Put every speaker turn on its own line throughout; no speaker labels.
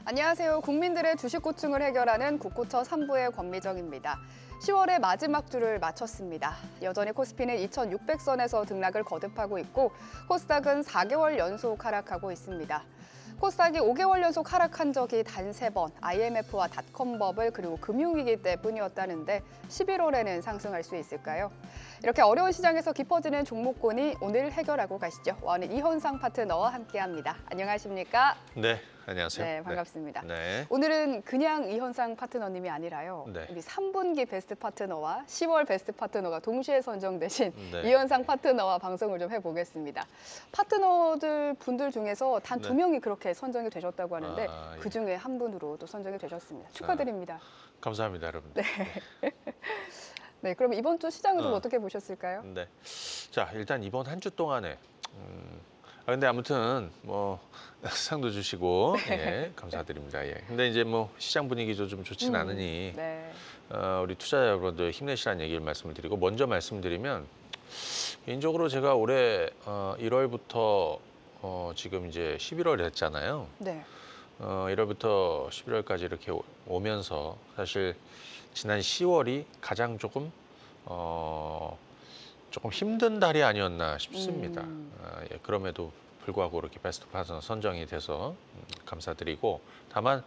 안녕하세요. 국민들의 주식 고충을 해결하는 국고처 3부의 권미정입니다. 10월의 마지막 주를 마쳤습니다. 여전히 코스피는 2,600선에서 등락을 거듭하고 있고 코스닥은 4개월 연속 하락하고 있습니다. 코스닥이 5개월 연속 하락한 적이 단 3번, IMF와 닷컴 버블 그리고 금융위기 때뿐이었다는데 11월에는 상승할 수 있을까요? 이렇게 어려운 시장에서 깊어지는 종목군이 오늘 해결하고 가시죠. 와는 이현상 파트너와 함께합니다. 안녕하십니까?
네, 안녕하세요.
네, 반갑습니다.
네.
오늘은 그냥 이현상 파트너님이 아니라요.
네.
우리 3분기 베스트 파트너와 10월 베스트 파트너가 동시에 선정되신
네.
이현상 파트너와 방송을 좀 해보겠습니다. 파트너들 분들 중에서 단 2명이 그렇게 선정이 되셨다고 하는데
예.
그중에 한 분으로 또 선정이 되셨습니다. 축하드립니다.
감사합니다, 여러분들.
네, 그럼 이번 주 시장은 좀 어떻게 보셨을까요?
네. 자, 일단 이번 한 주 동안에 근데 아무튼 뭐 상도 주시고 예, 감사드립니다. 예. 근데 이제 뭐 시장 분위기도 좀 좋진 않으니
네.
우리 투자자 여러분들 힘내시라는 얘기를 말씀을 드리고 먼저 말씀드리면 개인적으로 제가 올해 1월부터 지금 이제 11월 됐잖아요.
네.
1월부터 11월까지 이렇게 오면서 사실 지난 10월이 가장 조금 힘든 달이 아니었나 싶습니다. 예, 그럼에도 불구하고 이렇게 베스트 파트너 선정이 돼서 감사드리고 다만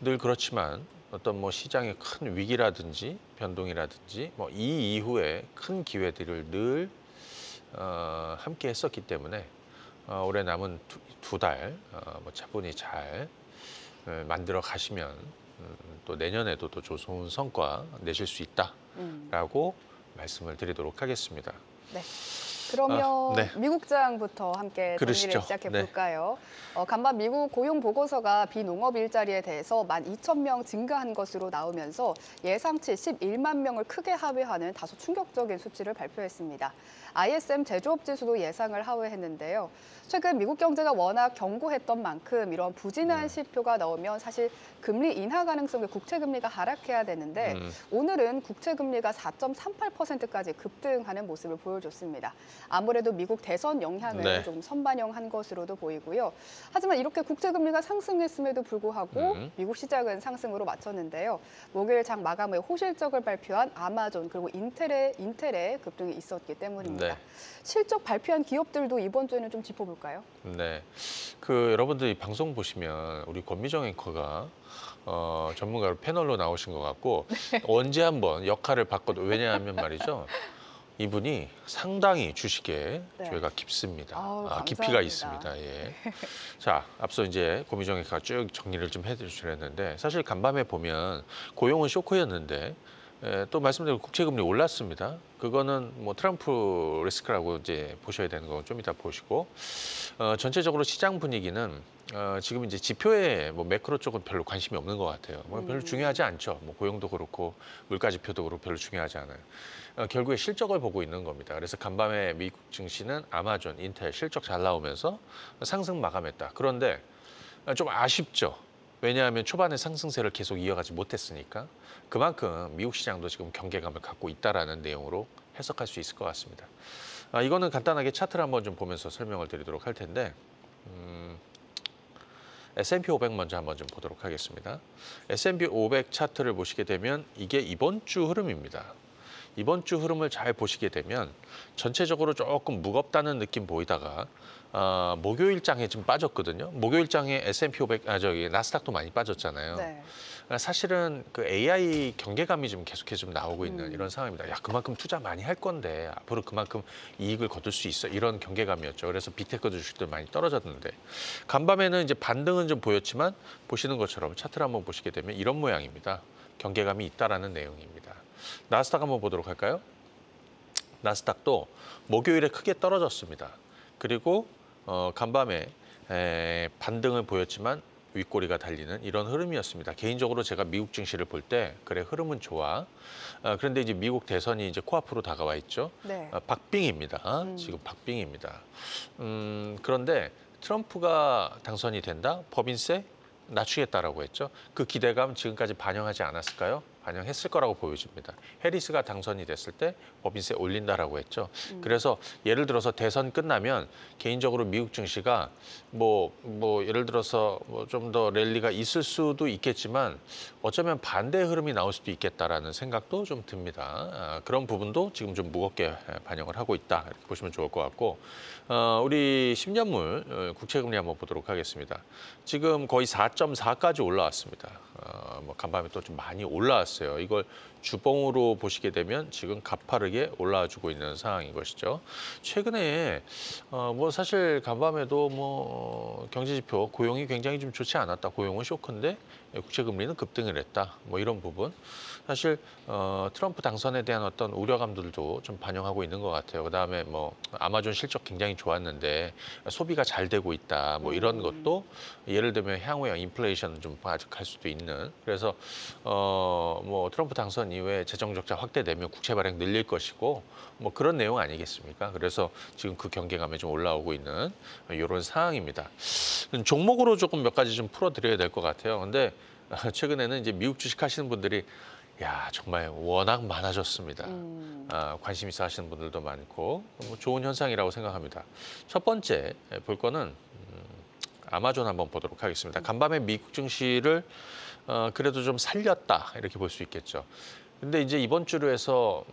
늘 그렇지만 어떤 뭐 시장의 큰 위기라든지 변동이라든지 뭐 이 이후에 큰 기회들을 늘 함께 했었기 때문에 올해 남은 두 달 뭐 차분히 잘 만들어 가시면 또 내년에도 또 좋은 성과 내실 수 있다라고 말씀을 드리도록 하겠습니다.
네. 그러면
네.
미국장부터 함께 정리를
그러시죠.
시작해 볼까요? 간밤 미국 고용 보고서가 비농업 일자리에 대해서 12,000명 증가한 것으로 나오면서 예상치 11만 명을 크게 하회하는 다소 충격적인 수치를 발표했습니다. ISM 제조업 지수도 예상을 하회했는데요. 최근 미국 경제가 워낙 견고했던 만큼 이런 부진한 지표가 나오면 사실 금리 인하 가능성의 국채금리가 하락해야 되는데 오늘은 국채금리가 4.38%까지 급등하는 모습을 보여줬습니다. 아무래도 미국 대선 영향을 좀 선반영한 것으로도 보이고요. 하지만 이렇게 국채금리가 상승했음에도 불구하고 미국 시장은 상승으로 마쳤는데요. 목요일 장 마감 후에 호실적을 발표한 아마존 그리고 인텔의 급등이 있었기 때문입니다.
네.
실적 발표한 기업들도 이번 주에는 좀 짚어볼까요?
네, 여러분들이 방송 보시면 우리 권미정 앵커가 전문가로 패널로 나오신 것 같고 언제 한번 역할을 바꿔도 왜냐하면 말이죠. 이분이 상당히 주식에 조예가 깊습니다. 깊이가 있습니다. 예. 자, 앞서 이제 고미정 앵커가 쭉 정리를 좀 해주셨는데 사실 간밤에 보면 고용은 쇼크였는데 또 말씀드린 국채금리 올랐습니다. 그거는 뭐 트럼프 리스크라고 이제 보셔야 되는 거 좀 이따 보시고 전체적으로 시장 분위기는 지금 이제 지표에 뭐 매크로 쪽은 별로 관심이 없는 것 같아요. 뭐 별로 중요하지 않죠. 뭐 고용도 그렇고 물가 지표도 그렇고 별로 중요하지 않아요. 결국에 실적을 보고 있는 겁니다. 그래서 간밤에 미국 증시는 아마존, 인텔 실적 잘 나오면서 상승 마감했다. 그런데 좀 아쉽죠. 왜냐하면 초반에 상승세를 계속 이어가지 못했으니까 그만큼 미국 시장도 지금 경계감을 갖고 있다라는 내용으로 해석할 수 있을 것 같습니다. 이거는 간단하게 차트를 한번 좀 보면서 설명을 드리도록 할 텐데 S&P 500 먼저 한번 좀 보도록 하겠습니다. S&P 500 차트를 보시게 되면 이게 이번 주 흐름입니다. 이번 주 흐름을 잘 보시게 되면 전체적으로 조금 무겁다는 느낌 보이다가 목요일장에 좀 빠졌거든요. 목요일장에 S&P 500, 나스닥도 많이 빠졌잖아요.
네.
사실은 그 AI 경계감이 좀 계속해서 좀 나오고 있는 이런 상황입니다. 야, 그만큼 투자 많이 할 건데 앞으로 그만큼 이익을 거둘 수 있어 이런 경계감이었죠. 그래서 비테크 주식들 많이 떨어졌는데 간밤에는 이제 반등은 좀 보였지만 보시는 것처럼 차트를 한번 보시게 되면 이런 모양입니다. 경계감이 있다라는 내용입니다. 나스닥 한번 보도록 할까요? 나스닥도 목요일에 크게 떨어졌습니다. 그리고 간밤에 반등을 보였지만 윗꼬리가 달리는 이런 흐름이었습니다. 개인적으로 제가 미국 증시를 볼 때 그래 흐름은 좋아. 그런데 이제 미국 대선이 이제 코앞으로 다가와 있죠.
네.
박빙입니다. 지금 박빙입니다. 그런데 트럼프가 당선이 된다? 법인세 낮추겠다라고 했죠. 그 기대감 지금까지 반영하지 않았을까요? 반영했을 거라고 보여집니다. 해리스가 당선이 됐을 때 법인세 올린다라고 했죠. 그래서 예를 들어서 대선 끝나면 개인적으로 미국 증시가 뭐 예를 들어서 좀 더 랠리가 있을 수도 있겠지만 어쩌면 반대의 흐름이 나올 수도 있겠다라는 생각도 좀 듭니다. 그런 부분도 지금 좀 무겁게 반영을 하고 있다 이렇게 보시면 좋을 것 같고 우리 10년물 국채금리 한번 보도록 하겠습니다. 지금 거의 4.4까지 올라왔습니다. 뭐 간밤에 또 좀 많이 올라왔어요. 이걸 주봉으로 보시게 되면 지금 가파르게 올라와주고 있는 상황인 것이죠. 최근에 뭐 사실 간밤에도 뭐 경제지표 고용이 굉장히 좀 좋지 않았다. 고용은 쇼크인데 국채금리는 급등을 했다. 뭐 이런 부분. 사실 트럼프 당선에 대한 어떤 우려감들도 좀 반영하고 있는 것 같아요. 그다음에 뭐 아마존 실적 굉장히 좋았는데 소비가 잘 되고 있다. 뭐 이런 것도 예를 들면 향후에 인플레이션 좀 갈 수도 있는. 그래서 뭐 트럼프 당선 이후에 재정 적자 확대되면 국채 발행 늘릴 것이고 뭐 그런 내용 아니겠습니까? 그래서 지금 그 경계감에 좀 올라오고 있는 이런 상황입니다. 종목으로 조금 몇 가지 좀 풀어드려야 될 것 같아요. 근데 최근에는 이제 미국 주식 하시는 분들이 야 정말 워낙 많아졌습니다. 관심 있어 하시는 분들도 많고 뭐 좋은 현상이라고 생각합니다. 첫 번째 볼 거는 아마존 한번 보도록 하겠습니다. 간밤에 미국 증시를 그래도 좀 살렸다 이렇게 볼 수 있겠죠. 근데 이제 이번 주로 해서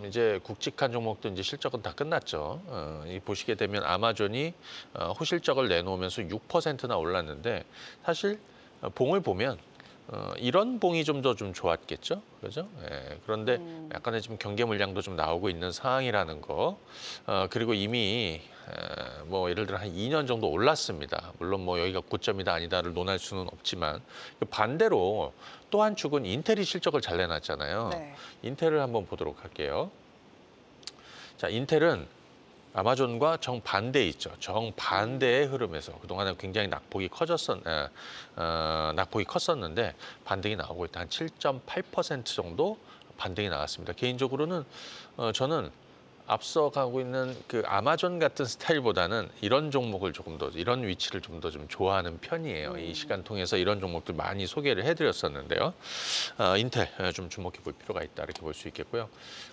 이제 굵직한 종목도 이제 실적은 다 끝났죠. 이 보시게 되면 아마존이 호실적을 내놓으면서 6%나 올랐는데 사실 봉을 보면 이런 봉이 좀 더 좀 좋았겠죠, 그죠? 예, 그런데 약간의 지금 경계 물량도 좀 나오고 있는 상황이라는 거. 그리고 이미 뭐 예를 들어 한 2년 정도 올랐습니다. 물론 뭐 여기가 고점이다 아니다를 논할 수는 없지만 반대로 또 한 축은 인텔이 실적을 잘 내놨잖아요.
네.
인텔을 한번 보도록 할게요. 자, 인텔은 아마존과 정반대에 있죠. 정반대의 흐름에서 그동안은 굉장히 낙폭이 낙폭이 컸었는데 반등이 나오고 있다. 한 7.8% 정도 반등이 나왔습니다. 개인적으로는 저는 앞서가고 있는 그 아마존 같은 스타일보다는 이런 종목을 조금 더 이런 위치를 좀 더 좀 좋아하는 편이에요. 이 시간 통해서 이런 종목들 많이 소개를 해드렸었는데요. 인텔 좀 주목해 볼 필요가 있다 이렇게 볼 수 있겠고요.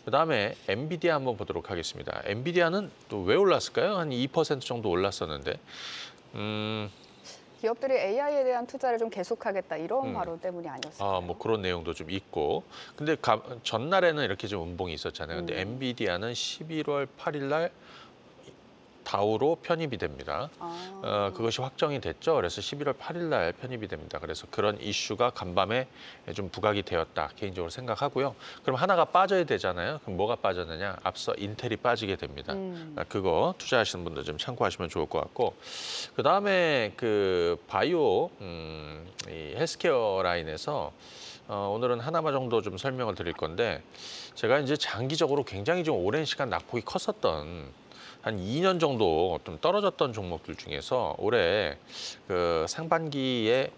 그다음에 엔비디아 한번 보도록 하겠습니다. 엔비디아는 또 왜 올랐을까요? 한 2% 정도 올랐었는데
기업들이 AI에 대한 투자를 좀 계속하겠다 이런 발언 때문이 아니었을까요?
뭐 그런 내용도 좀 있고. 근데 전날에는 이렇게 좀 음봉이 있었잖아요. 근데 엔비디아는 11월 8일 날 다우로 편입이 됩니다. 그것이 확정이 됐죠. 그래서 11월 8일 날 편입이 됩니다. 그래서 그런 이슈가 간밤에 좀 부각이 되었다 개인적으로 생각하고요. 그럼 하나가 빠져야 되잖아요. 그럼 뭐가 빠졌느냐? 앞서 인텔이 빠지게 됩니다. 그거 투자하시는 분들 좀 참고하시면 좋을 것 같고 그다음에 그 바이오 이 헬스케어 라인에서 오늘은 하나만 정도 좀 설명을 드릴 건데 제가 이제 장기적으로 굉장히 좀 오랜 시간 낙폭이 컸었던 한 2년 정도 좀 떨어졌던 종목들 중에서 올해 그 상반기에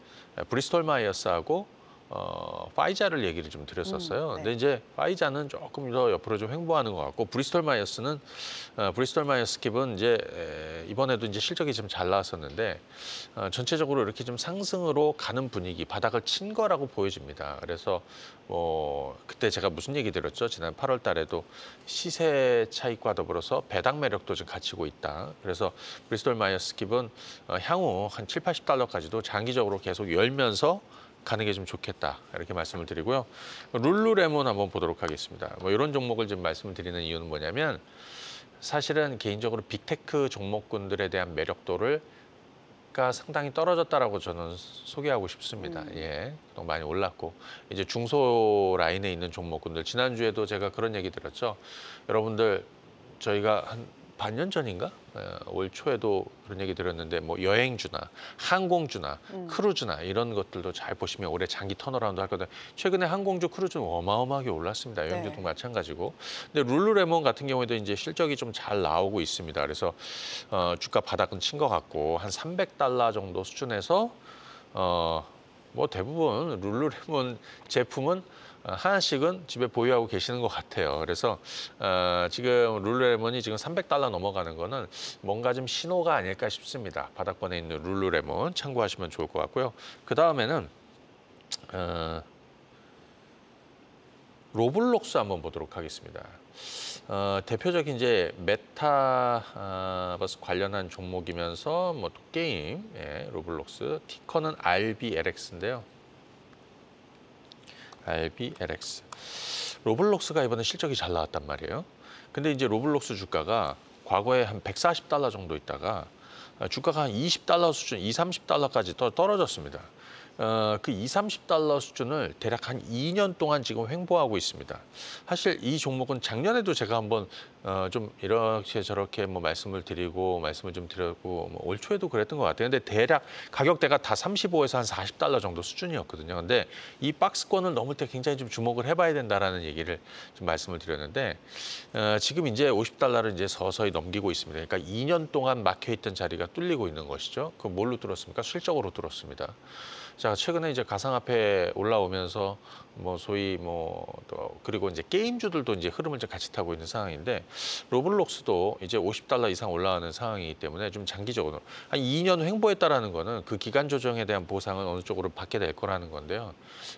브리스톨 마이어스하고 파이자를 얘기를 좀 드렸었어요.
네.
근데 이제 파이자는 조금 더 옆으로 좀 횡보하는 것 같고 브리스톨 마이어스는 브리스톨 마이어스 깁은 이제 이번에도 이제 실적이 좀 잘 나왔었는데 전체적으로 이렇게 좀 상승으로 가는 분위기, 바닥을 친 거라고 보여집니다. 그래서 뭐 그때 제가 무슨 얘기 드렸죠? 지난 8월 달에도 시세 차익과 더불어서 배당 매력도 좀 갖추고 있다. 그래서 브리스톨 마이어스 깁은 향후 한 7, 80달러까지도 장기적으로 계속 열면서 가는 게 좀 좋겠다 이렇게 말씀을 드리고요. 룰루레몬 한번 보도록 하겠습니다. 뭐 이런 종목을 좀 말씀을 드리는 이유는 뭐냐면 사실은 개인적으로 빅테크 종목군들에 대한 매력도를 가 상당히 떨어졌다라고 저는 소개하고 싶습니다. 예, 그동안 많이 올랐고 이제 중소 라인에 있는 종목군들 지난주에도 제가 그런 얘기 드렸죠. 여러분들 저희가 한 반년 전인가 올 초에도 그런 얘기 드렸는데 뭐 여행주나 항공주나 크루즈나 이런 것들도 잘 보시면 올해 장기 턴어라운드 할 거다. 최근에 항공주 크루즈는 어마어마하게 올랐습니다. 여행주도
네.
마찬가지고. 근데 룰루레몬 같은 경우에도 이제 실적이 좀 잘 나오고 있습니다. 그래서 주가 바닥은 친 것 같고 한 300달러 정도 수준에서 뭐 대부분 룰루레몬 제품은 하나씩은 집에 보유하고 계시는 것 같아요. 그래서 지금 룰루레몬이 지금 300달러 넘어가는 거는 뭔가 좀 신호가 아닐까 싶습니다. 바닥권에 있는 룰루레몬 참고하시면 좋을 것 같고요. 그 다음에는 로블록스 한번 보도록 하겠습니다. 대표적인 이제 메타버스 관련한 종목이면서 뭐 또 게임, 예, 로블록스 티커는 RBLX인데요. RBLX. 로블록스가 이번에 실적이 잘 나왔단 말이에요. 근데 이제 로블록스 주가가 과거에 한 140달러 정도 있다가 주가가 한 20달러 수준, 20, 30달러까지 떨어졌습니다. 그 20, 30달러 수준을 대략 한 2년 동안 지금 횡보하고 있습니다. 사실 이 종목은 작년에도 제가 한번 좀 이렇게 저렇게 뭐 말씀을 좀 드렸고 뭐 올 초에도 그랬던 것 같아요. 근데 대략 가격대가 다 35에서 한 40달러 정도 수준이었거든요. 근데 이 박스권을 넘을 때 굉장히 좀 주목을 해봐야 된다라는 얘기를 좀 말씀을 드렸는데 지금 이제 50달러를 이제 서서히 넘기고 있습니다. 그러니까 2년 동안 막혀있던 자리가 뚫리고 있는 것이죠. 그 뭘로 뚫었습니까? 실적으로 뚫었습니다. 자, 최근에 이제 가상화폐 올라오면서 뭐 소위 뭐 또 그리고 이제 게임주들도 이제 흐름을 좀 같이 타고 있는 상황인데 로블록스도 이제 50달러 이상 올라가는 상황이기 때문에 좀 장기적으로 한 2년 횡보했다라는 거는 그 기간 조정에 대한 보상은 어느 쪽으로 받게 될 거라는 건데요.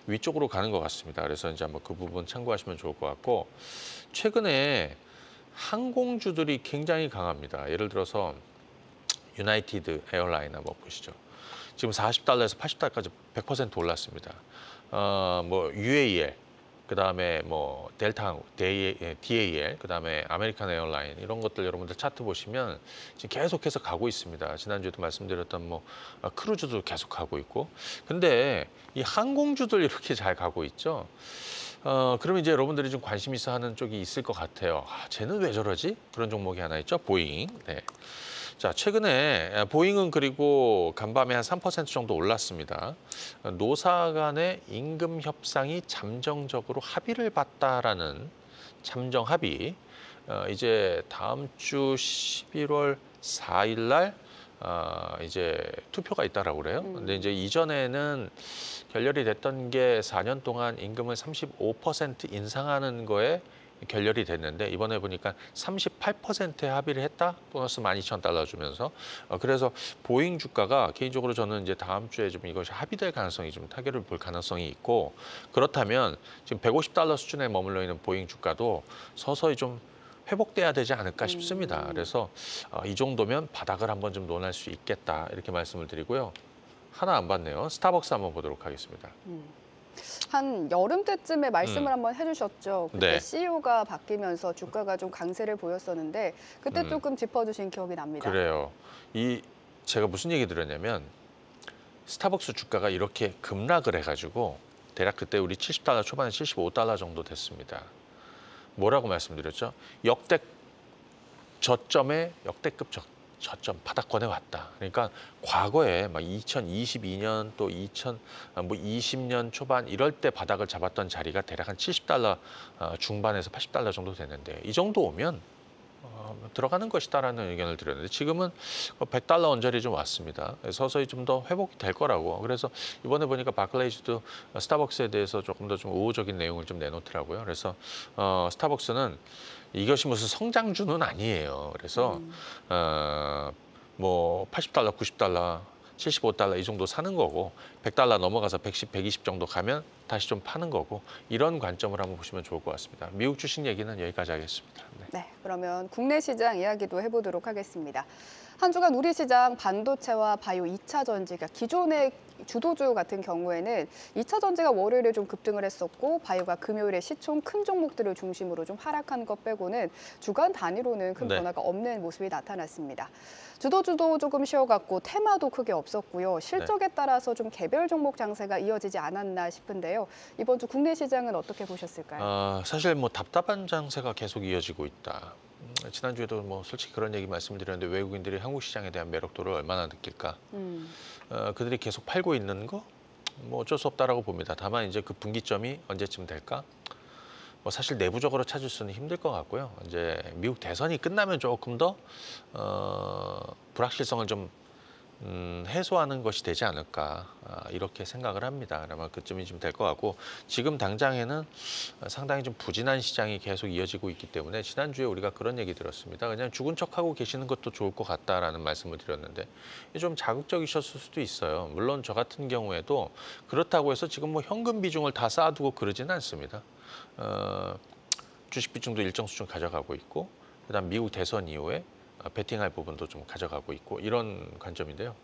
위쪽으로 가는 것 같습니다. 그래서 이제 한번 그 부분 참고하시면 좋을 것 같고 최근에 항공주들이 굉장히 강합니다. 예를 들어서 유나이티드 에어라인 한번 보시죠. 지금 40달러에서 80달러까지 100% 올랐습니다. 뭐 UAL, 그다음에 뭐 델타 항공, DAL, 그다음에 아메리칸 에어라인 이런 것들 여러분들 차트 보시면 지금 계속해서 가고 있습니다. 지난주에도 말씀드렸던 뭐 크루즈도 계속 가고 있고. 근데 이 항공주들 이렇게 잘 가고 있죠. 그러면 이제 여러분들이 좀 관심 있어 하는 쪽이 있을 것 같아요. 쟤는 왜 저러지? 그런 종목이 하나 있죠. 보잉. 네. 자, 최근에 보잉은 그리고 간밤에 한 3% 정도 올랐습니다. 노사 간의 임금 협상이 잠정적으로 합의를 봤다라는 잠정 합의. 이제 다음 주 11월 4일 날 이제 투표가 있다라고 그래요. 근데 이제 이전에는 결렬이 됐던 게 4년 동안 임금을 35% 인상하는 거에 결렬이 됐는데 이번에 보니까 38%에 합의를 했다. 보너스 12,000달러 주면서 그래서 보잉 주가가 개인적으로 저는 이제 다음 주에 좀 이것이 합의될 가능성이 좀 타결을 볼 가능성이 있고 그렇다면 지금 150달러 수준에 머물러 있는 보잉 주가도 서서히 좀 회복돼야 되지 않을까 싶습니다. 그래서 이 정도면 바닥을 한번 좀 논할 수 있겠다 이렇게 말씀을 드리고요. 하나 안 봤네요. 스타벅스 한번 보도록 하겠습니다.
한 여름 때쯤에 말씀을 한번 해주셨죠. 그때
네.
CEO가 바뀌면서 주가가 좀 강세를 보였었는데 그때
음.
조금 짚어주신 기억이 납니다.
그래요. 제가 무슨 얘기 들었냐면 스타벅스 주가가 이렇게 급락을 해가지고 대략 그때 우리 70달러 초반에 75달러 정도 됐습니다. 뭐라고 말씀드렸죠? 역대급 저점 바닥권에 왔다. 그러니까 과거에 막 2022년 또 2020년 초반 이럴 때 바닥을 잡았던 자리가 대략 한 70달러 중반에서 80달러 정도 됐는데 이 정도 오면 들어가는 것이다라는 의견을 드렸는데 지금은 100달러 언저리 좀 왔습니다. 서서히 좀 더 회복이 될 거라고. 그래서 이번에 보니까 바클레이즈도 스타벅스에 대해서 조금 더 좀 우호적인 내용을 좀 내놓더라고요. 그래서 스타벅스는 이것이 무슨 성장주는 아니에요. 그래서 뭐 80달러, 90달러, 75달러 이 정도 사는 거고 100달러 넘어가서 110, 120 정도 가면 다시 좀 파는 거고 이런 관점을 한번 보시면 좋을 것 같습니다. 미국 주식 얘기는 여기까지 하겠습니다.
네, 그러면 국내 시장 이야기도 해보도록 하겠습니다. 한 주간 우리 시장 반도체와 바이오 2차 전지, 그러니까 기존의 주도주 같은 경우에는 2차 전지가 월요일에 좀 급등을 했었고 바이오가 금요일에 시총 큰 종목들을 중심으로 좀 하락한 것 빼고는 주간 단위로는 큰
네.
변화가 없는 모습이 나타났습니다. 주도주도 조금 쉬어갔고 테마도 크게 없었고요. 실적에 따라서 좀 개별 종목 장세가 이어지지 않았나 싶은데요. 이번 주 국내 시장은 어떻게 보셨을까요?
사실 뭐 답답한 장세가 계속 이어지고 있다. 지난주에도 뭐 솔직히 그런 얘기 말씀드렸는데 외국인들이 한국 시장에 대한 매력도를 얼마나 느낄까? 그들이 계속 팔고 있는 거? 뭐 어쩔 수 없다라고 봅니다. 다만 이제 그 분기점이 언제쯤 될까? 뭐 사실 내부적으로 찾을 수는 힘들 것 같고요. 이제 미국 대선이 끝나면 조금 더 불확실성을 좀 해소하는 것이 되지 않을까 이렇게 생각을 합니다. 아마 그쯤이 좀 될 것 같고 지금 당장에는 상당히 좀 부진한 시장이 계속 이어지고 있기 때문에 지난주에 우리가 그런 얘기 들었습니다. 그냥 죽은 척하고 계시는 것도 좋을 것 같다라는 말씀을 드렸는데 좀 자극적이셨을 수도 있어요. 물론 저 같은 경우에도 그렇다고 해서 지금 뭐 현금 비중을 다 쌓아두고 그러지는 않습니다. 주식 비중도 일정 수준 가져가고 있고, 그다음 미국 대선 이후에 베팅할 부분도 좀 가져가고 있고 이런 관점인데요.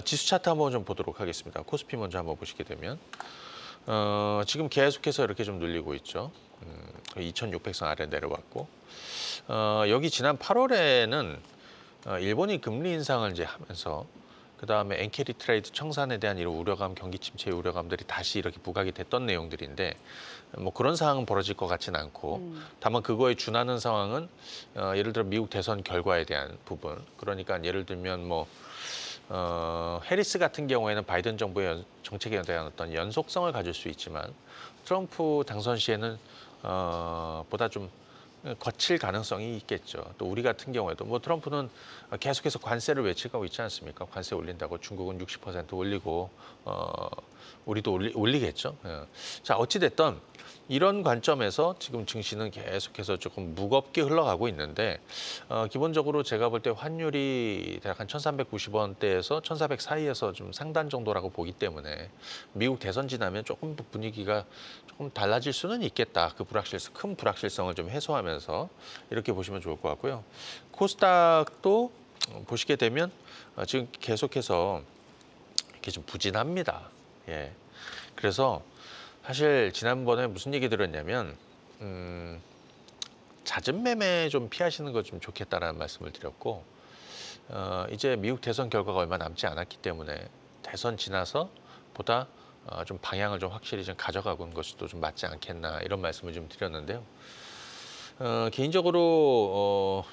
지수 차트 한번 좀 보도록 하겠습니다. 코스피 먼저 한번 보시게 되면 지금 계속해서 이렇게 좀 눌리고 있죠. 2600선 아래 내려왔고 여기 지난 8월에는 일본이 금리 인상을 이제 하면서 그다음에 엔캐리 트레이드 청산에 대한 이런 우려감, 경기 침체 우려감들이 다시 이렇게 부각이 됐던 내용들인데 뭐 그런 상황은 벌어질 것 같지는 않고 다만 그거에 준하는 상황은 예를 들어 미국 대선 결과에 대한 부분 그러니까 예를 들면 뭐 해리스 같은 경우에는 바이든 정부의 정책에 대한 어떤 연속성을 가질 수 있지만 트럼프 당선 시에는 보다 좀 거칠 가능성이 있겠죠. 또 우리 같은 경우에도 뭐 트럼프는 계속해서 관세를 외치고 있지 않습니까? 관세 올린다고 중국은 60% 올리고 우리도 올리겠죠. 예. 자 어찌 됐든 이런 관점에서 지금 증시는 계속해서 조금 무겁게 흘러가고 있는데 기본적으로 제가 볼 때 환율이 대략 한 1,390원대에서 1,400 사이에서 좀 상단 정도라고 보기 때문에 미국 대선 지나면 조금 분위기가 조금 달라질 수는 있겠다. 그 큰 불확실성을 좀 해소하면서 이렇게 보시면 좋을 것 같고요. 코스닥도 보시게 되면 지금 계속해서 이렇게 좀 부진합니다. 예. 그래서 사실 지난번에 무슨 얘기 들었냐면 잦은 매매 좀 피하시는 거 좀 좋겠다라는 말씀을 드렸고 이제 미국 대선 결과가 얼마 남지 않았기 때문에 대선 지나서 보다 좀 방향을 좀 확실히 좀 가져가고 있는 것이 또 좀 맞지 않겠나 이런 말씀을 좀 드렸는데요. 개인적으로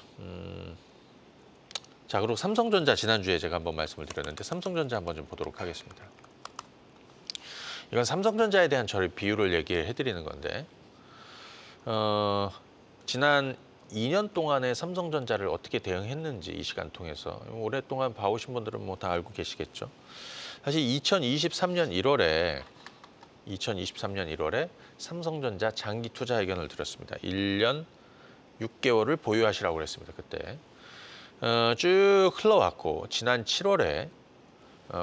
자 그리고 삼성전자 지난주에 제가 한번 말씀을 드렸는데 삼성전자 한번 좀 보도록 하겠습니다. 이건 삼성전자에 대한 저희 비율을 얘기를 해드리는 건데 지난 2년 동안에 삼성전자를 어떻게 대응했는지 이 시간 통해서 오랫동안 봐오신 분들은 뭐 다 알고 계시겠죠. 사실 2023년 1월에 삼성전자 장기 투자 의견을 드렸습니다. 1년 6개월을 보유하시라고 그랬습니다. 그때 쭉 흘러왔고 지난 7월에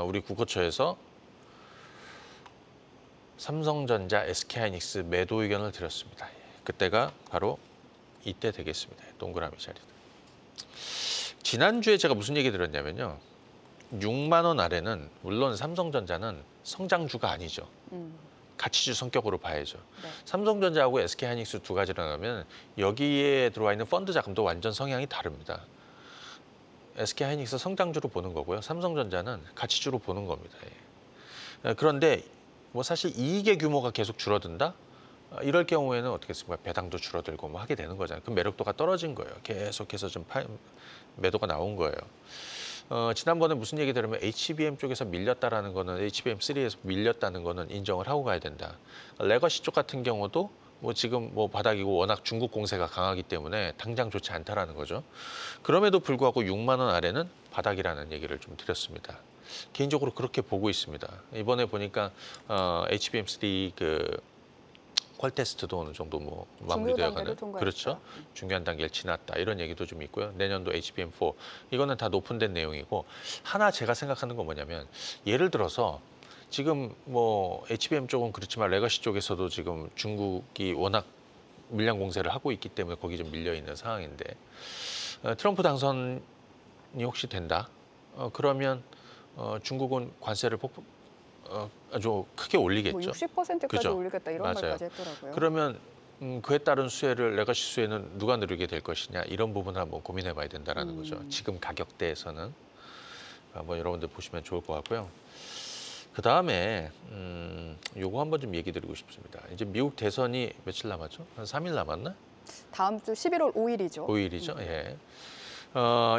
우리 국고처에서 삼성전자, SK하이닉스 매도 의견을 드렸습니다. 그때가 바로 이때 되겠습니다. 동그라미 자리. 지난주에 제가 무슨 얘기 들었냐면요. 6만 원 아래는 물론 삼성전자는 성장주가 아니죠. 가치주 성격으로 봐야죠.
네.
삼성전자하고 SK하이닉스 두 가지를 하면 여기에 들어와 있는 펀드 자금도 완전 성향이 다릅니다. SK하이닉스 성장주로 보는 거고요. 삼성전자는 가치주로 보는 겁니다. 예. 그런데 뭐 사실 이익의 규모가 계속 줄어든다? 이럴 경우에는 어떻겠습니까? 배당도 줄어들고 뭐 하게 되는 거잖아요. 그 매력도가 떨어진 거예요. 계속해서 좀 매도가 나온 거예요. 지난번에 무슨 얘기 들으면 HBM 쪽에서 밀렸다라는 거는 HBM3에서 밀렸다는 거는 인정을 하고 가야 된다. 레거시 쪽 같은 경우도 뭐 지금 뭐 바닥이고 워낙 중국 공세가 강하기 때문에 당장 좋지 않다라는 거죠. 그럼에도 불구하고 6만 원 아래는 바닥이라는 얘기를 좀 드렸습니다. 개인적으로 그렇게 보고 있습니다. 이번에 보니까 HBM3 그 퀄 테스트도 어느 정도 뭐 마무리되어 가는 그렇죠. 중요한 단계를 지났다 이런 얘기도 좀 있고요. 내년도 HBM4 이거는 다 오픈된 내용이고 하나 제가 생각하는 건 뭐냐면 예를 들어서 지금 뭐 HBM 쪽은 그렇지만 레거시 쪽에서도 지금 중국이 워낙 물량 공세를 하고 있기 때문에 거기 좀 밀려 있는 상황인데 트럼프 당선이 혹시 된다? 그러면 중국은 관세를 아주 크게 올리겠죠.
뭐 60%까지
그죠?
올리겠다 이런
맞아요.
말까지 했더라고요.
그러면 그에 따른 수혜를 레거시 수혜는 누가 누리게 될 것이냐 이런 부분을 한번 고민해봐야 된다라는 거죠. 지금 가격대에서는 한번 여러분들 보시면 좋을 것 같고요. 그 다음에 요거 한번 좀 얘기 드리고 싶습니다. 이제 미국 대선이 며칠 남았죠? 한 3일 남았나?
다음 주 11월 5일이죠.
5일이죠. 예.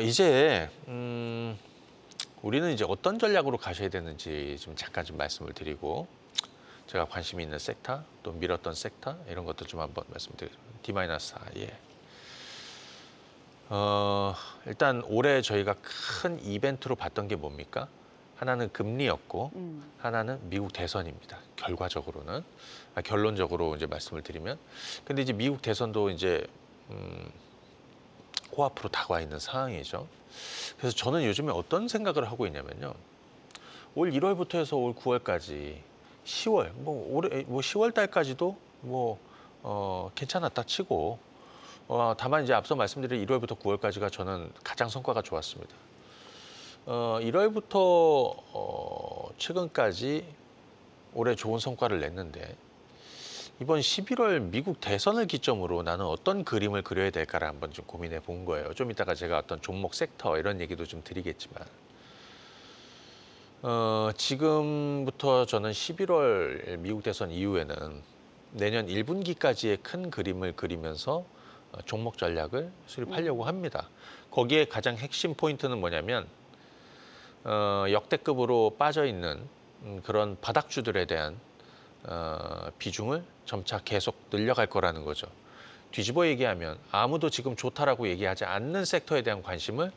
이제 우리는 이제 어떤 전략으로 가셔야 되는지 좀 잠깐 좀 말씀을 드리고 제가 관심이 있는 섹터 또 밀었던 섹터 이런 것도 좀 한번 말씀드리겠습니다. D-4 예. 일단 올해 저희가 큰 이벤트로 봤던 게 뭡니까? 하나는 금리였고 하나는 미국 대선입니다. 결과적으로는 결론적으로 이제 말씀을 드리면 근데 이제 미국 대선도 이제 코앞으로 다가와 있는 상황이죠. 그래서 저는 요즘에 어떤 생각을 하고 있냐면요. 올 1월부터 해서 올 9월까지 10월 뭐 올해 뭐 10월 달까지도 뭐 괜찮았다 치고 다만 이제 앞서 말씀드린 1월부터 9월까지가 저는 가장 성과가 좋았습니다. 1월부터 최근까지 올해 좋은 성과를 냈는데 이번 11월 미국 대선을 기점으로 나는 어떤 그림을 그려야 될까를 한번 좀 고민해 본 거예요. 좀 이따가 제가 어떤 종목 섹터 이런 얘기도 좀 드리겠지만 지금부터 저는 11월 미국 대선 이후에는 내년 1분기까지의 큰 그림을 그리면서 종목 전략을 수립하려고 합니다. 거기에 가장 핵심 포인트는 뭐냐면 역대급으로 빠져 있는 그런 바닥주들에 대한 비중을 점차 계속 늘려갈 거라는 거죠. 뒤집어 얘기하면 아무도 지금 좋다라고 얘기하지 않는 섹터에 대한 관심을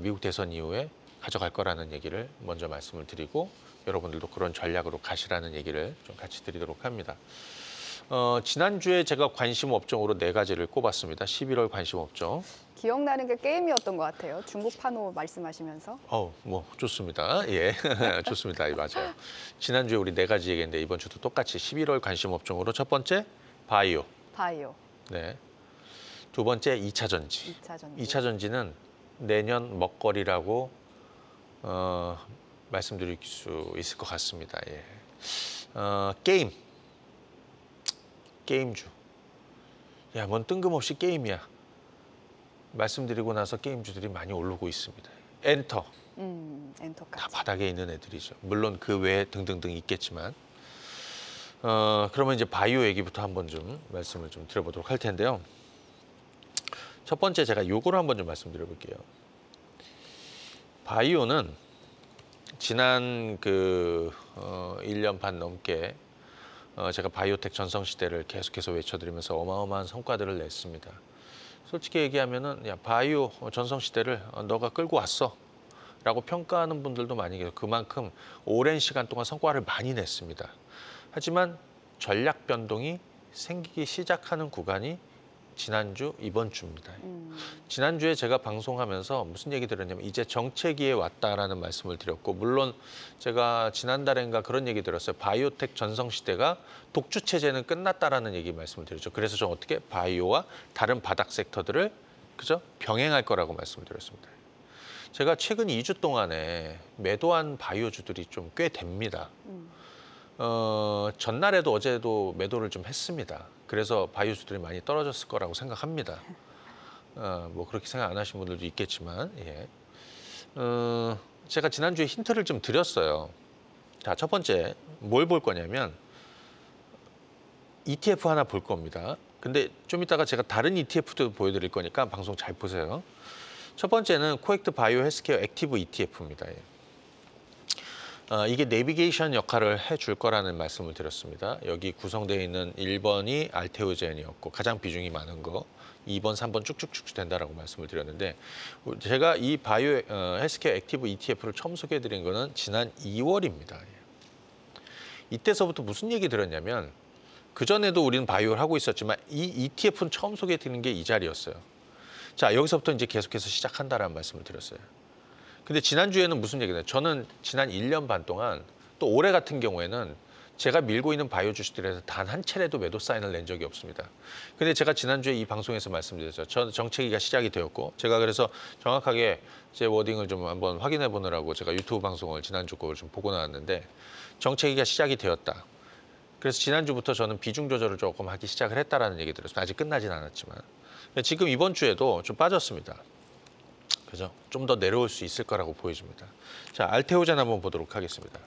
미국 대선 이후에 가져갈 거라는 얘기를 먼저 말씀을 드리고 여러분들도 그런 전략으로 가시라는 얘기를 좀 같이 드리도록 합니다. 지난주에 제가 관심 업종으로 4가지를 꼽았습니다. 11월 관심 업종.
기억나는 게 게임이었던 것 같아요. 중국 판호 말씀하시면서.
뭐 좋습니다. 예, 좋습니다. 예, 맞아요. 지난주에 우리 4가지 얘기했는데 이번 주도 똑같이 11월 관심 업종으로 첫 번째 바이오.
바이오.
네. 두 번째 2차 전지.
2차 전지.
2차 전지는 내년 먹거리라고 말씀드릴 수 있을 것 같습니다. 예. 게임주. 야, 뭔 뜬금없이 게임이야. 말씀드리고 나서 게임주들이 많이 오르고 있습니다. 엔터. 다
엔터까지.
바닥에 있는 애들이죠. 물론 그 외에 등등등 있겠지만. 그러면 이제 바이오 얘기부터 한번 좀 말씀을 좀 드려보도록 할 텐데요. 첫 번째 제가 요거를 한번 좀 말씀드려볼게요. 바이오는 지난 1년 반 넘게 제가 바이오텍 전성시대를 계속해서 외쳐드리면서 어마어마한 성과들을 냈습니다. 솔직히 얘기하면은 야, 바이오 전성시대를 너가 끌고 왔어 라고 평가하는 분들도 많이 계세요. 그만큼 오랜 시간 동안 성과를 많이 냈습니다. 하지만 전략 변동이 생기기 시작하는 구간이 지난주, 이번 주입니다. 지난주에 제가 방송하면서 무슨 얘기 드렸냐면 이제 정체기에 왔다라는 말씀을 드렸고 물론 제가 지난달인가 그런 얘기 들었어요. 바이오텍 전성시대가 독주체제는 끝났다라는 얘기 말씀을 드렸죠. 그래서 저는 어떻게 바이오와 다른 바닥 섹터들을 그죠? 병행할 거라고 말씀을 드렸습니다. 제가 최근 2주 동안에 매도한 바이오주들이 좀 꽤 됩니다. 전날에도 어제도 매도를 좀 했습니다. 그래서 바이오주들이 많이 떨어졌을 거라고 생각합니다. 뭐 그렇게 생각 안 하시는 분들도 있겠지만, 예. 제가 지난주에 힌트를 좀 드렸어요. 자, 첫 번째 뭘 볼 거냐면 ETF 하나 볼 겁니다. 근데 좀 이따가 제가 다른 ETF도 보여드릴 거니까 방송 잘 보세요. 첫 번째는 코엑트 바이오 헬스케어 액티브 ETF입니다. 예. 이게 내비게이션 역할을 해줄 거라는 말씀을 드렸습니다. 여기 구성되어 있는 1번이 알테오젠이었고 가장 비중이 많은 거 2번, 3번 쭉쭉쭉 된다라고 말씀을 드렸는데 제가 이 바이오 헬스케어 액티브 ETF를 처음 소개해드린 거는 지난 2월입니다. 이때서부터 무슨 얘기 들었냐면 그전에도 우리는 바이오를 하고 있었지만 이 ETF는 처음 소개해드리는 게 이 자리였어요. 자, 여기서부터 이제 계속해서 시작한다라는 말씀을 드렸어요. 근데 지난주에는 무슨 얘기냐? 저는 지난 1년 반 동안 또 올해 같은 경우에는 제가 밀고 있는 바이오 주식들에서 단 한 차례도 매도 사인을 낸 적이 없습니다. 근데 제가 지난주에 이 방송에서 말씀드렸죠. 저 정체기가 시작이 되었고 제가 그래서 정확하게 제 워딩을 좀 한번 확인해 보느라고 제가 유튜브 방송을 지난주 거를 좀 보고 나왔는데 정체기가 시작이 되었다. 그래서 지난주부터 저는 비중 조절을 조금 하기 시작을 했다라는 얘기 들었습니다. 아직 끝나진 않았지만. 지금 이번 주에도 좀 빠졌습니다. 그죠? 좀 더 내려올 수 있을 거라고 보여집니다. 자, 알테오젠 한번 보도록 하겠습니다.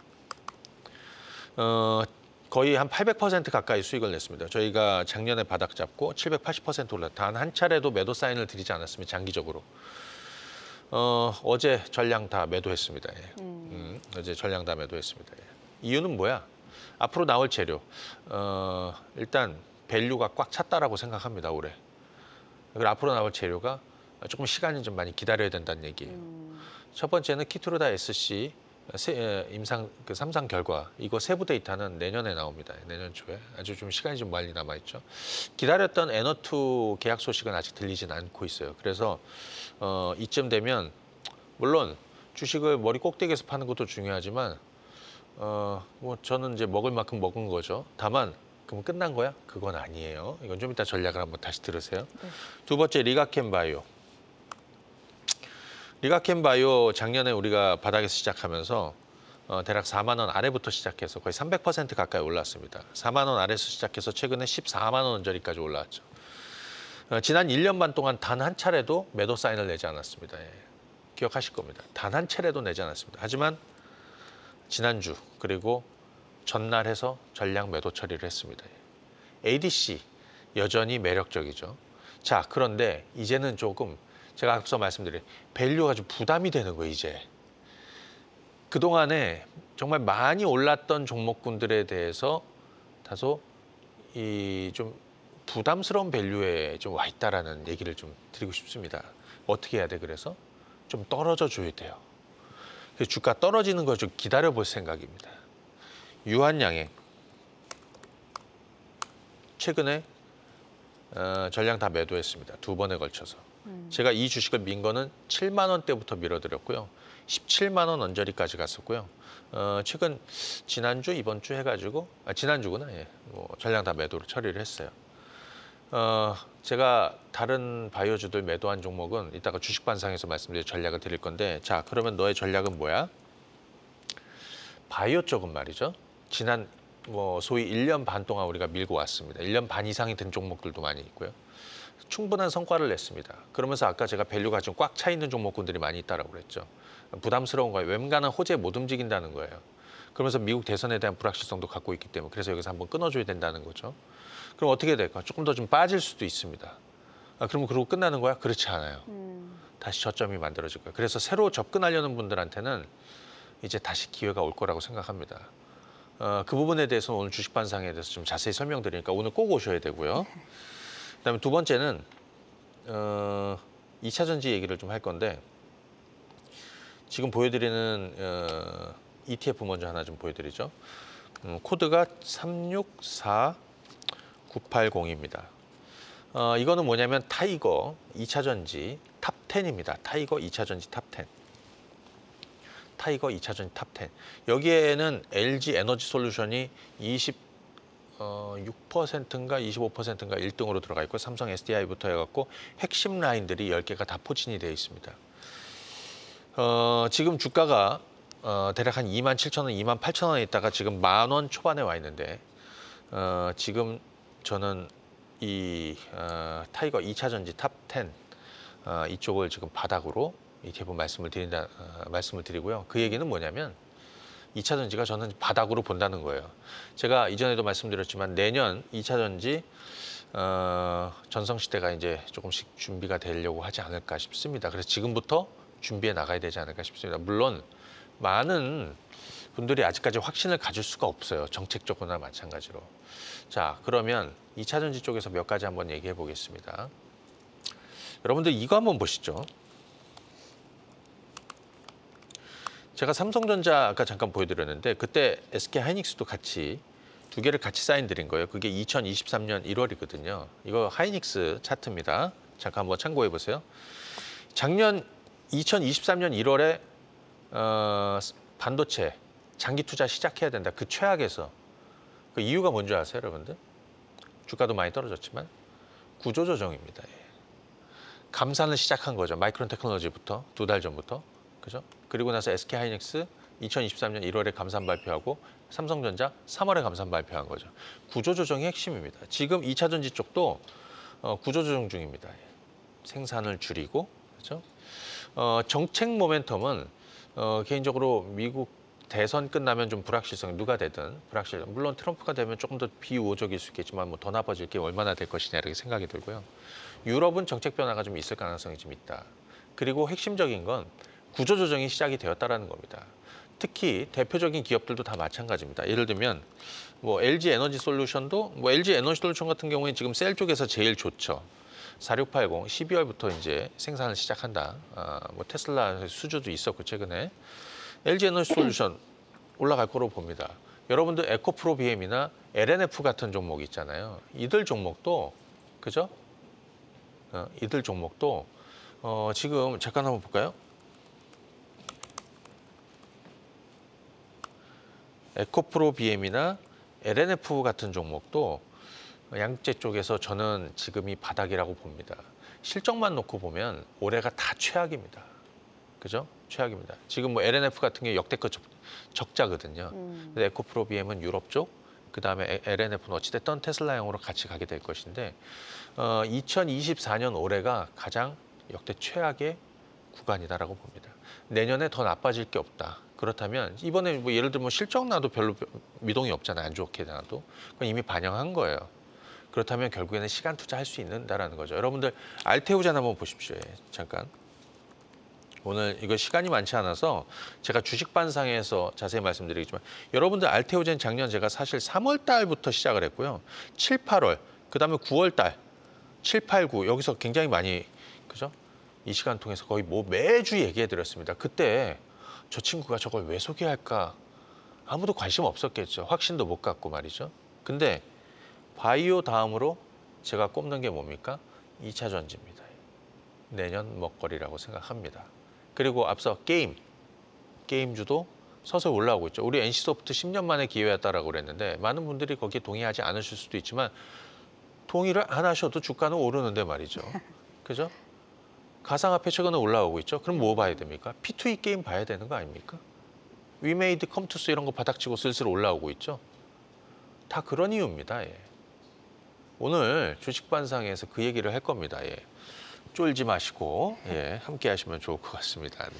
거의 한 800% 가까이 수익을 냈습니다. 저희가 작년에 바닥 잡고 780% 올라 단 한 차례도 매도 사인을 드리지 않았습니다. 장기적으로. 어제 전량 다 매도했습니다. 예. 어제 전량 다 매도했습니다. 예. 이유는 뭐야? 앞으로 나올 재료. 일단 밸류가 꽉 찼다라고 생각합니다. 올해. 그리고 앞으로 나올 재료가 조금 시간이 좀 많이 기다려야 된다는 얘기예요. 첫 번째는 키투르다 SC 임상 그 3상 결과 이거 세부 데이터는 내년에 나옵니다. 내년 초에 아주 좀 시간이 좀 많이 남아 있죠. 기다렸던 에너2 계약 소식은 아직 들리진 않고 있어요. 그래서 이쯤 되면 물론 주식을 머리 꼭대기에서 파는 것도 중요하지만 뭐 저는 이제 먹을 만큼 먹은 거죠. 다만 그럼 끝난 거야? 그건 아니에요. 이건 좀 이따 전략을 한번 다시 들으세요.
네.
두 번째, 리가켄바이오. 리가켄바이오 작년에 우리가 바닥에서 시작하면서 대략 4만 원 아래부터 시작해서 거의 300% 가까이 올랐습니다. 4만 원 아래에서 시작해서 최근에 14만 원짜리까지 올라왔죠. 지난 1년 반 동안 단 한 차례도 매도 사인을 내지 않았습니다. 예. 기억하실 겁니다. 단 한 차례도 내지 않았습니다. 하지만 지난주 그리고 전날 해서 전량 매도 처리를 했습니다. ADC 여전히 매력적이죠. 자, 그런데 이제는 조금 제가 앞서 말씀드린 밸류가 좀 부담이 되는 거예요, 이제. 그동안에 정말 많이 올랐던 종목군들에 대해서 다소 이 좀 부담스러운 밸류에 좀 와 있다라는 얘기를 좀 드리고 싶습니다. 어떻게 해야 돼? 그래서 좀 떨어져 줘야 돼요. 그래서 주가 떨어지는 걸 좀 기다려 볼 생각입니다. 유한양행 최근에 전량 다 매도했습니다. 두 번에 걸쳐서. 제가 이 주식을 민 거는 7만 원대부터 밀어드렸고요. 17만 원 언저리까지 갔었고요. 최근 지난주 이번 주 해가지고 지난주구나. 예. 전량 다 매도로 처리를 했어요. 제가 다른 바이오주들 매도한 종목은 이따가 주식 반상에서 말씀드릴 전략을 드릴 건데, 자, 그러면 너의 전략은 뭐야? 바이오 쪽은 말이죠. 지난 소위 1년 반 동안 우리가 밀고 왔습니다. 1년 반 이상이 된 종목들도 많이 있고요. 충분한 성과를 냈습니다. 그러면서 아까 제가 밸류가 좀 꽉 차 있는 종목군들이 많이 있다고 그랬죠. 부담스러운 거예요. 웬간한 호재 못 움직인다는 거예요. 그러면서 미국 대선에 대한 불확실성도 갖고 있기 때문에 그래서 여기서 한번 끊어줘야 된다는 거죠. 그럼 어떻게 될까? 조금 더 좀 빠질 수도 있습니다. 그러면 그러고 끝나는 거야? 그렇지 않아요. 다시 저점이 만들어질 거예요. 그래서 새로 접근하려는 분들한테는 이제 다시 기회가 올 거라고 생각합니다. 그 부분에 대해서는 오늘 주식 반상에 대해서 좀 자세히 설명드리니까 오늘 꼭 오셔야 되고요. 그다음에 두 번째는 2차 전지 얘기를 좀 할 건데 지금 보여드리는 ETF 먼저 하나 좀 보여드리죠. 코드가 364980입니다. 이거는 뭐냐면 타이거 2차 전지 탑 10입니다. 타이거 2차 전지 탑 10. 타이거 2차 전지 탑 10. 여기에는 LG 에너지 솔루션이 26%인가 25%인가 1등으로 들어가 있고 삼성 SDI부터 해갖고 핵심 라인들이 10개가 다 포진이 되어 있습니다. 지금 주가가 대략 한 27,000원, 28,000원에 있다가 지금 10,000원 초반에 와 있는데 지금 저는 이 타이거 2차 전지 탑 10 이쪽을 지금 바닥으로 ETF 말씀을 드리고요. 그 얘기는 뭐냐면 2차 전지가 저는 바닥으로 본다는 거예요. 제가 이전에도 말씀드렸지만 내년 2차 전지 전성시대가 이제 조금씩 준비가 되려고 하지 않을까 싶습니다. 그래서 지금부터 준비해 나가야 되지 않을까 싶습니다. 물론 많은 분들이 아직까지 확신을 가질 수가 없어요. 정책적으로나 마찬가지로. 자, 그러면 2차 전지 쪽에서 몇 가지 한번 얘기해 보겠습니다. 여러분들 이거 한번 보시죠. 제가 삼성전자 아까 잠깐 보여드렸는데 그때 SK하이닉스도 같이 두 개를 같이 사인 드린 거예요. 그게 2023년 1월이거든요. 이거 하이닉스 차트입니다. 잠깐 한번 참고해 보세요. 작년 2023년 1월에 반도체 장기 투자 시작해야 된다. 그 최악에서 그 이유가 뭔지 아세요, 여러분들? 주가도 많이 떨어졌지만 구조조정입니다. 예. 감산을 시작한 거죠. 마이크론 테크놀로지부터 두 달 전부터. 그죠? 그리고 나서 SK하이닉스 2023년 1월에 감산 발표하고 삼성전자 3월에 감산 발표한 거죠. 구조조정이 핵심입니다. 지금 2차 전지 쪽도 구조조정 중입니다. 생산을 줄이고, 그렇죠? 정책 모멘텀은 개인적으로 미국 대선 끝나면 좀 불확실성, 누가 되든 불확실. 물론 트럼프가 되면 조금 더 비우호적일 수 있겠지만 뭐 더 나빠질 게 얼마나 될 것이냐 이렇게 생각이 들고요. 유럽은 정책 변화가 좀 있을 가능성이 좀 있다. 그리고 핵심적인 건 구조조정이 시작이 되었다라는 겁니다. 특히 대표적인 기업들도 다 마찬가지입니다. 예를 들면 뭐 LG 에너지 솔루션도 LG 에너지 솔루션 같은 경우에 지금 셀 쪽에서 제일 좋죠. 4680 12월부터 이제 생산을 시작한다. 뭐 테슬라 수주도 있었고 최근에 LG 에너지 솔루션 올라갈 거로 봅니다. 여러분들 에코프로 BM이나 LNF 같은 종목 있잖아요. 이들 종목도 그죠? 이들 종목도 지금 잠깐 한번 볼까요? 에코프로 BM이나 LNF 같은 종목도 양재 쪽에서 저는 지금이 바닥이라고 봅니다. 실적만 놓고 보면 올해가 다 최악입니다. 그죠? 최악입니다. 지금 뭐 LNF 같은 게 역대급 적자거든요. 근데 에코프로비엠은 유럽 쪽, 그다음에 LNF는 어찌됐든 테슬라형으로 같이 가게 될 것인데 2024년 올해가 가장 역대 최악의 구간이다라고 봅니다. 내년에 더 나빠질 게 없다. 그렇다면 이번에 뭐 예를 들면 실적 나도 별로 미동이 없잖아요. 안 좋게 나도. 그건 이미 반영한 거예요. 그렇다면 결국에는 시간 투자할 수 있는다라는 거죠. 여러분들 알테오젠 한번 보십시오. 예, 잠깐. 오늘 이거 시간이 많지 않아서 제가 주식 반상에서 자세히 말씀드리겠지만 여러분들 알테오젠 작년 제가 사실 3월 달부터 시작을 했고요. 7, 8월, 그다음에 9월 달, 7, 8, 9 여기서 굉장히 많이 그죠? 이 시간 통해서 거의 뭐 매주 얘기해 드렸습니다. 그때 저 친구가 저걸 왜 소개할까? 아무도 관심 없었겠죠. 확신도 못 갖고 말이죠. 근데 바이오 다음으로 제가 꼽는 게 뭡니까? 2차 전지입니다. 내년 먹거리라고 생각합니다. 그리고 앞서 게임주도 서서히 올라오고 있죠. 우리 NC소프트 10년 만에 기회였다라고 그랬는데 많은 분들이 거기에 동의하지 않으실 수도 있지만 동의를 안 하셔도 주가는 오르는데 말이죠. 그죠? 가상화폐 최근에 올라오고 있죠. 그럼 뭐 봐야 됩니까? P2E 게임 봐야 되는 거 아닙니까? 위메이드 컴투스 이런 거 바닥치고 슬슬 올라오고 있죠. 다 그런 이유입니다. 예. 오늘 주식반상에서 그 얘기를 할 겁니다. 예. 쫄지 마시고 함께 하시면 좋을 것 같습니다. 네.